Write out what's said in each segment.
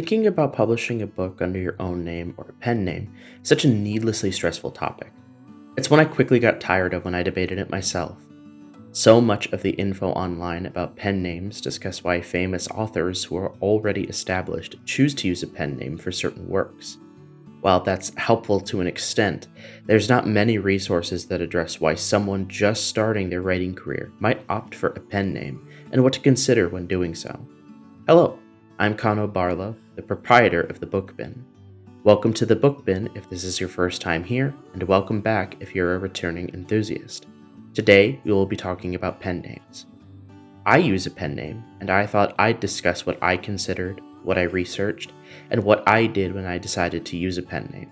Thinking about publishing a book under your own name or a pen name is such a needlessly stressful topic. It's one I quickly got tired of when I debated it myself. So much of the info online about pen names discuss why famous authors who are already established choose to use a pen name for certain works. While that's helpful to an extent, there's not many resources that address why someone just starting their writing career might opt for a pen name and what to consider when doing so. Hello, I'm Kano Barlow, the proprietor of the Book Bin. Welcome to the Book Bin if this is your first time here, and welcome back if you're a returning enthusiast. Today, we will be talking about pen names. I use a pen name, and I thought I'd discuss what I considered, what I researched, and what I did when I decided to use a pen name.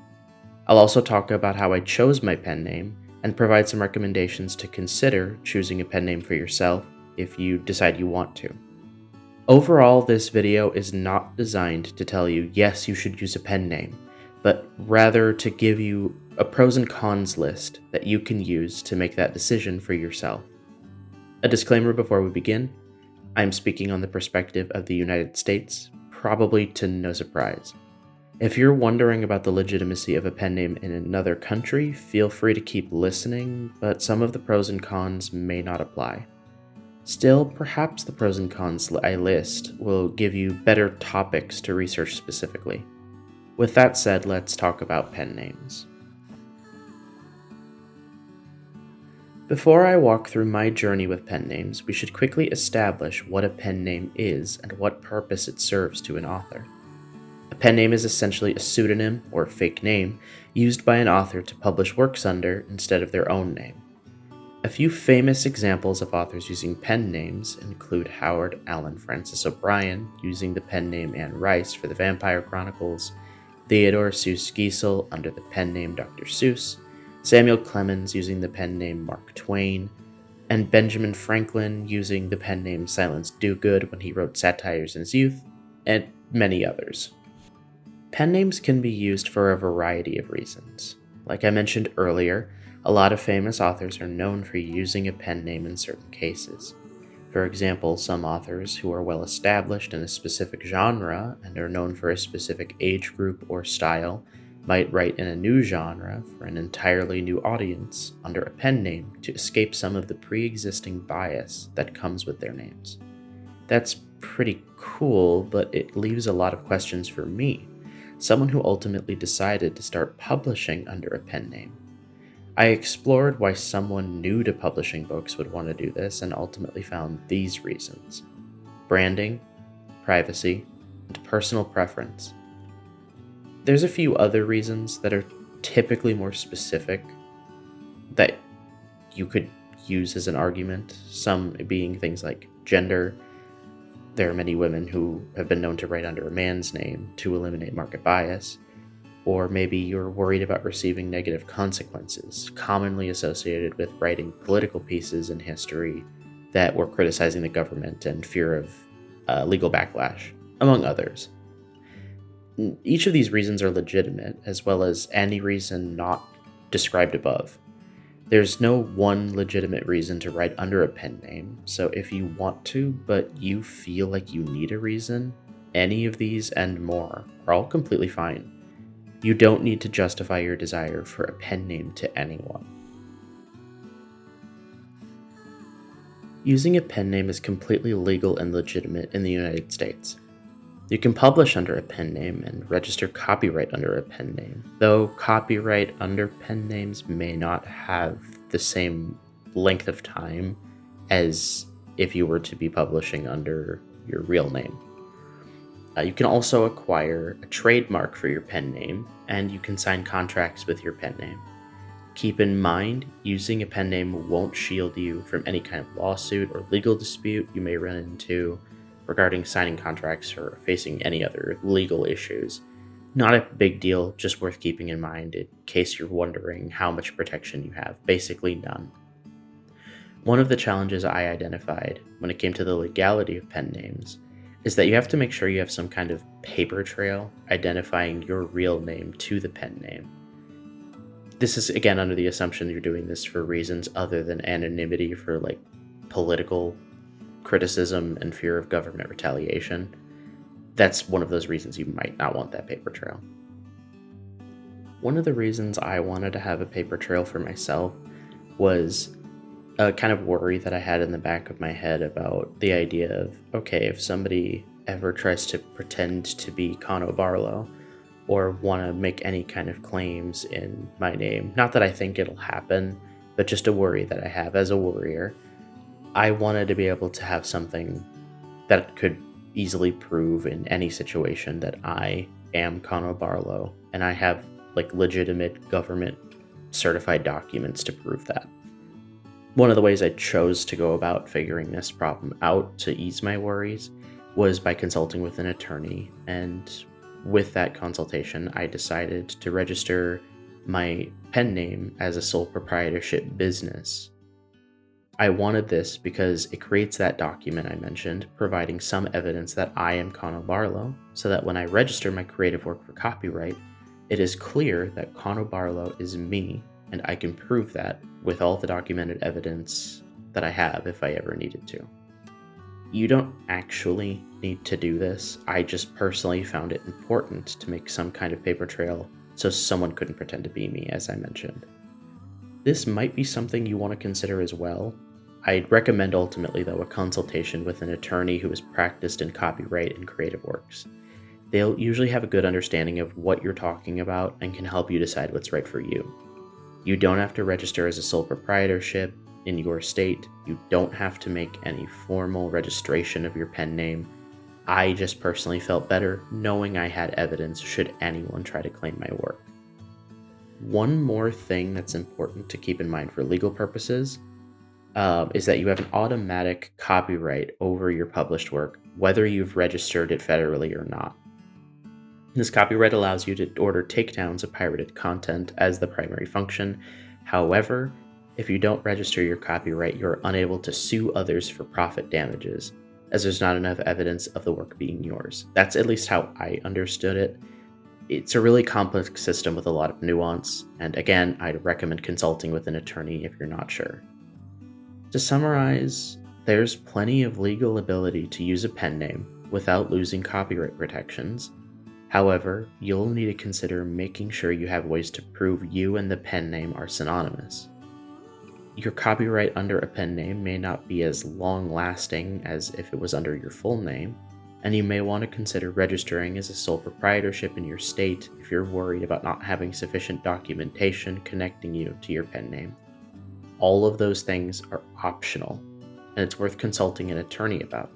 I'll also talk about how I chose my pen name and provide some recommendations to consider choosing a pen name for yourself if you decide you want to. Overall, this video is not designed to tell you, yes, you should use a pen name, but rather to give you a pros and cons list that you can use to make that decision for yourself. A disclaimer before we begin, I'm speaking on the perspective of the United States, probably to no surprise. If you're wondering about the legitimacy of a pen name in another country, feel free to keep listening, but some of the pros and cons may not apply. Still, perhaps the pros and cons I list will give you better topics to research specifically. With that said, let's talk about pen names. Before I walk through my journey with pen names, we should quickly establish what a pen name is and what purpose it serves to an author. A pen name is essentially a pseudonym or fake name used by an author to publish works under instead of their own name. A few famous examples of authors using pen names include Howard Allen Francis O'Brien using the pen name Anne Rice for the Vampire Chronicles, Theodore Seuss Geisel under the pen name Dr. Seuss, Samuel Clemens using the pen name Mark Twain, and Benjamin Franklin using the pen name Silence Dogood when he wrote satires in his youth, and many others. Pen names can be used for a variety of reasons. Like I mentioned earlier, a lot of famous authors are known for using a pen name in certain cases. For example, some authors who are well established in a specific genre and are known for a specific age group or style might write in a new genre for an entirely new audience under a pen name to escape some of the pre-existing bias that comes with their names. That's pretty cool, but it leaves a lot of questions for me, someone who ultimately decided to start publishing under a pen name. I explored why someone new to publishing books would want to do this and ultimately found these reasons: branding, privacy, and personal preference. There's a few other reasons that are typically more specific that you could use as an argument, some being things like gender. There are many women who have been known to write under a man's name to eliminate market bias. Or maybe you're worried about receiving negative consequences, commonly associated with writing political pieces in history that were criticizing the government and fear of legal backlash, among others. Each of these reasons are legitimate, as well as any reason not described above. There's no one legitimate reason to write under a pen name, so if you want to, but you feel like you need a reason, any of these and more are all completely fine. You don't need to justify your desire for a pen name to anyone. Using a pen name is completely legal and legitimate in the United States. You can publish under a pen name and register copyright under a pen name, though copyright under pen names may not have the same length of time as if you were to be publishing under your real name. You can also acquire a trademark for your pen name, and you can sign contracts with your pen name. Keep in mind, using a pen name won't shield you from any kind of lawsuit or legal dispute you may run into regarding signing contracts or facing any other legal issues. Not a big deal, just worth keeping in mind in case you're wondering how much protection you have. Basically none. One of the challenges I identified when it came to the legality of pen names is that you have to make sure you have some kind of paper trail identifying your real name to the pen name. This is again under the assumption you're doing this for reasons other than anonymity for political criticism and fear of government retaliation. that's one of those reasons you might not want that paper trail. One of the reasons I wanted to have a paper trail for myself was a kind of worry that I had in the back of my head about the idea of, okay, if somebody ever tries to pretend to be Cano Barlow or want to make any kind of claims in my name, not that I think it'll happen, but just a worry that I have as a warrior, I wanted to be able to have something that could easily prove in any situation that I am Cano Barlow and I have like legitimate government certified documents to prove that. One of the ways I chose to go about figuring this problem out to ease my worries was by consulting with an attorney, and with that consultation, I decided to register my pen name as a sole proprietorship business. I wanted this because it creates that document I mentioned, providing some evidence that I am Cano Barlow, so that when I register my creative work for copyright, it is clear that Cano Barlow is me, and I can prove that with all the documented evidence that I have if I ever needed to. You don't actually need to do this. I just personally found it important to make some kind of paper trail so someone couldn't pretend to be me, as I mentioned. This might be something you want to consider as well. I'd recommend ultimately, though, a consultation with an attorney who has practiced in copyright and creative works. They'll usually have a good understanding of what you're talking about and can help you decide what's right for you. You don't have to register as a sole proprietorship in your state. You don't have to make any formal registration of your pen name. I just personally felt better knowing I had evidence should anyone try to claim my work. One more thing that's important to keep in mind for legal purposes is that you have an automatic copyright over your published work, whether you've registered it federally or not. This copyright allows you to order takedowns of pirated content as the primary function. However, if you don't register your copyright, you're unable to sue others for profit damages, as there's not enough evidence of the work being yours. That's at least how I understood it. It's a really complex system with a lot of nuance, and again, I'd recommend consulting with an attorney if you're not sure. To summarize, there's plenty of legal ability to use a pen name without losing copyright protections. However, you'll need to consider making sure you have ways to prove you and the pen name are synonymous. Your copyright under a pen name may not be as long-lasting as if it was under your full name, and you may want to consider registering as a sole proprietorship in your state if you're worried about not having sufficient documentation connecting you to your pen name. All of those things are optional, and it's worth consulting an attorney about.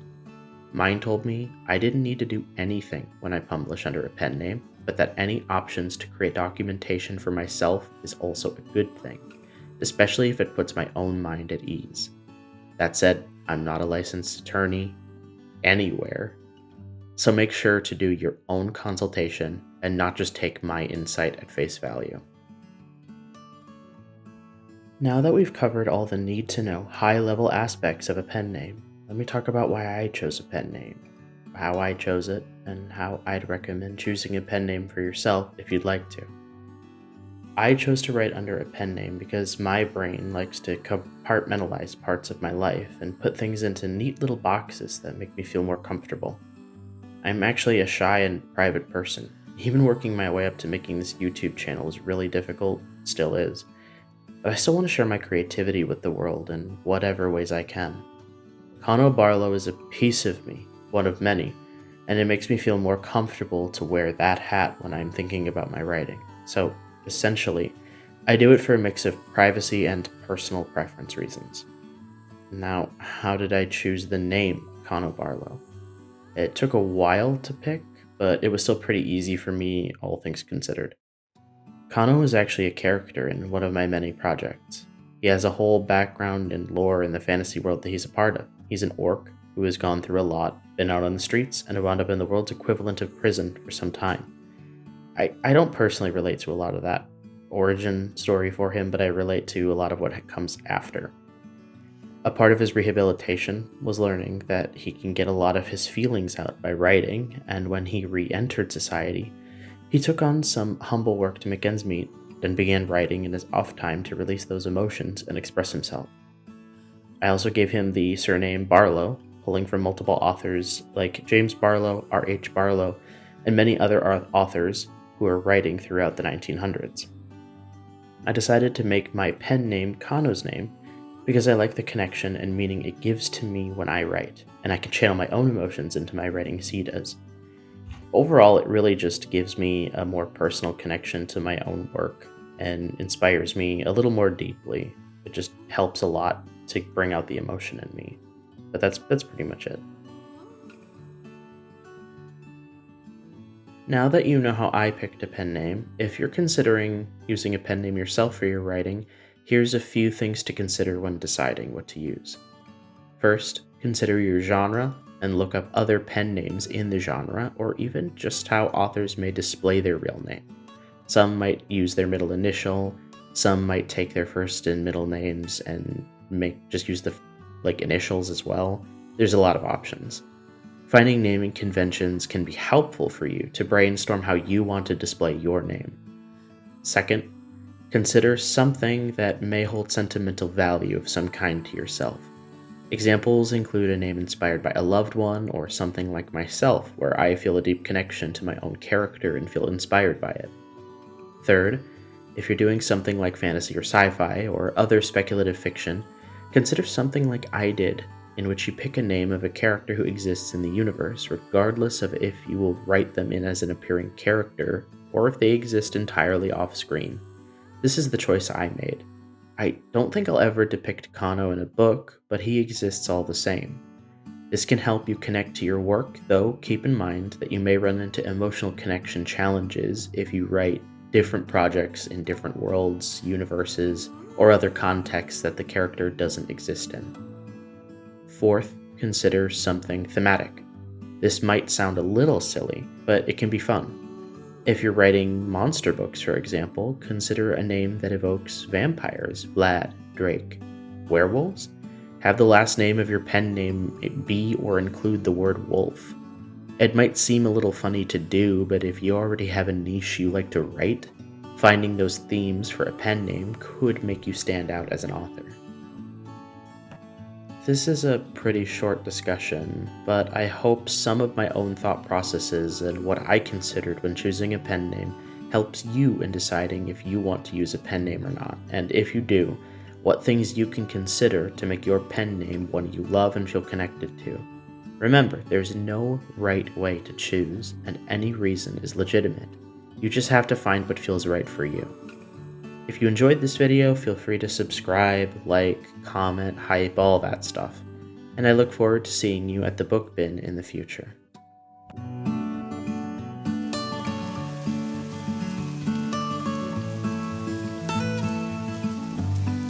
Mine told me I didn't need to do anything when I publish under a pen name, but that any options to create documentation for myself is also a good thing, especially if it puts my own mind at ease. That said, I'm not a licensed attorney anywhere, so make sure to do your own consultation and not just take my insight at face value. Now that we've covered all the need-to-know high-level aspects of a pen name, let me talk about why I chose a pen name, how I chose it, and how I'd recommend choosing a pen name for yourself if you'd like to. I chose to write under a pen name because my brain likes to compartmentalize parts of my life and put things into neat little boxes that make me feel more comfortable. I'm actually a shy and private person. Even working my way up to making this YouTube channel was really difficult, still is. But I still want to share my creativity with the world in whatever ways I can. Cano Barlow is a piece of me, one of many, and it makes me feel more comfortable to wear that hat when I'm thinking about my writing. So, essentially, I do it for a mix of privacy and personal preference reasons. Now, how did I choose the name Cano Barlow? It took a while to pick, but it was still pretty easy for me, all things considered. Cano is actually a character in one of my many projects. He has a whole background and lore in the fantasy world that he's a part of. He's an orc who has gone through a lot, been out on the streets, and wound up in the world's equivalent of prison for some time. I don't personally relate to a lot of that origin story for him, but I relate to a lot of what comes after. A part of his rehabilitation was learning that he can get a lot of his feelings out by writing, and when he re-entered society, he took on some humble work to make ends meet, then began writing in his off time to release those emotions and express himself. I also gave him the surname Barlow, pulling from multiple authors like James Barlow, R.H. Barlow, and many other authors who were writing throughout the 1900s. I decided to make my pen name Kano's name because I like the connection and meaning it gives to me when I write, and I can channel my own emotions into my writing as he does. Overall, it really just gives me a more personal connection to my own work and inspires me a little more deeply. It just helps a lot to bring out the emotion in me. But that's pretty much it. Now that you know how I picked a pen name, if you're considering using a pen name yourself for your writing, here's a few things to consider when deciding what to use. First, consider your genre and look up other pen names in the genre, or even just how authors may display their real name. Some might use their middle initial, some might take their first and middle names and just use the initials as well. There's a lot of options. Finding naming conventions can be helpful for you to brainstorm how you want to display your name. Second, consider something that may hold sentimental value of some kind to yourself. Examples include a name inspired by a loved one or something like myself, where I feel a deep connection to my own character and feel inspired by it. Third, if you're doing something like fantasy or sci-fi or other speculative fiction, consider something like I did, in which you pick a name of a character who exists in the universe, regardless of if you will write them in as an appearing character or if they exist entirely off-screen. This is the choice I made. I don't think I'll ever depict Kano in a book, but he exists all the same. This can help you connect to your work, though keep in mind that you may run into emotional connection challenges if you write different projects in different worlds, universes, or other contexts that the character doesn't exist in. Fourth, consider something thematic. This might sound a little silly, but it can be fun. If you're writing monster books, for example, consider a name that evokes vampires, Vlad, Drake. Werewolves? Have the last name of your pen name be or include the word wolf. It might seem a little funny to do, but if you already have a niche you like to write, finding those themes for a pen name could make you stand out as an author. This is a pretty short discussion, but I hope some of my own thought processes and what I considered when choosing a pen name helps you in deciding if you want to use a pen name or not, and if you do, what things you can consider to make your pen name one you love and feel connected to. Remember, there's no right way to choose, and any reason is legitimate. You just have to find what feels right for you. If you enjoyed this video, feel free to subscribe, like, comment, hype, all that stuff. And I look forward to seeing you at the book bin in the future.